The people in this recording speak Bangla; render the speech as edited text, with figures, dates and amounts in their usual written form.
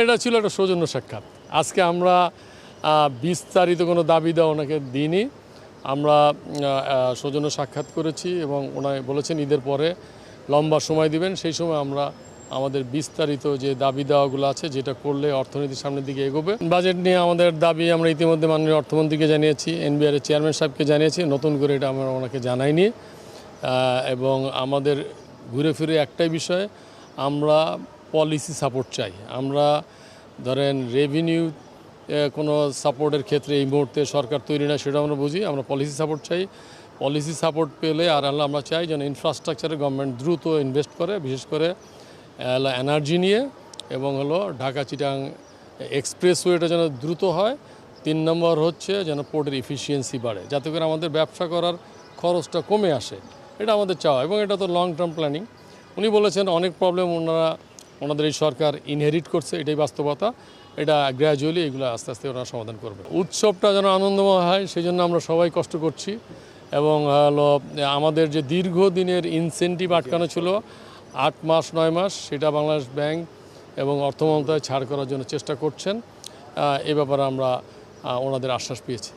এটা ছিল একটা সৌজন্য সাক্ষাৎ। আজকে আমরা বিস্তারিত কোনো দাবি দেওয়া ওনাকে দিইনি। আমরা সৌজন্য সাক্ষাৎ করেছি এবং ওনায় বলেছেন ঈদের পরে লম্বা সময় দিবেন, সেই সময় আমরা আমাদের বিস্তারিত যে দাবি দেওয়াগুলো আছে যেটা করলে অর্থনীতির সামনের দিকে এগোবে। বাজেট নিয়ে আমাদের দাবি আমরা ইতিমধ্যে মাননীয় অর্থমন্ত্রীকে জানিয়েছি, এনবিআরের চেয়ারম্যান সাহেবকে জানিয়েছি, নতুন করে এটা আমরা ওনাকে জানাইনি। এবং আমাদের ঘুরে ফিরে একটাই বিষয়, আমরা পলিসি সাপোর্ট চাই। আমরা ধরেন রেভিনিউ কোনো সাপোর্টের ক্ষেত্রে এই মুহূর্তে সরকার তৈরি না, সেটা আমরা বুঝি। আমরা পলিসি সাপোর্ট চাই। পলিসি সাপোর্ট পেলে আর আমরা চাই যেন ইনফ্রাস্ট্রাকচারে গভর্নমেন্ট দ্রুত ইনভেস্ট করে, বিশেষ করে এনার্জি নিয়ে, এবং ঢাকা চিটাং এক্সপ্রেসওয়েটা যেন দ্রুত হয়। 3 নম্বর হচ্ছে যেন পোর্টের ইফিসিয়েন্সি বাড়ে, যাতে করে আমাদের ব্যবসা করার খরচটা কমে আসে। এটা আমাদের চাওয়া, এবং এটা তো লং টার্ম প্ল্যানিং। উনি বলেছেন অনেক প্রবলেম ওনাদের এই সরকার ইনহেরিট করছে, এটাই বাস্তবতা। এটা গ্র্যাজুয়ালি এগুলো আস্তে আস্তে ওরা সমাধান করবে। উৎসবটা যেন আনন্দময় হয়, সেই জন্য আমরা সবাই কষ্ট করছি। এবং আমাদের যে দীর্ঘদিনের ইনসেন্টিভ আটকানো ছিল 8 মাস 9 মাস, সেটা বাংলাদেশ ব্যাংক এবং অর্থ মন্ত্রণালয় ছাড় করার জন্য চেষ্টা করছেন। এ ব্যাপারে আমরা ওনাদের আশ্বাস পেয়েছি।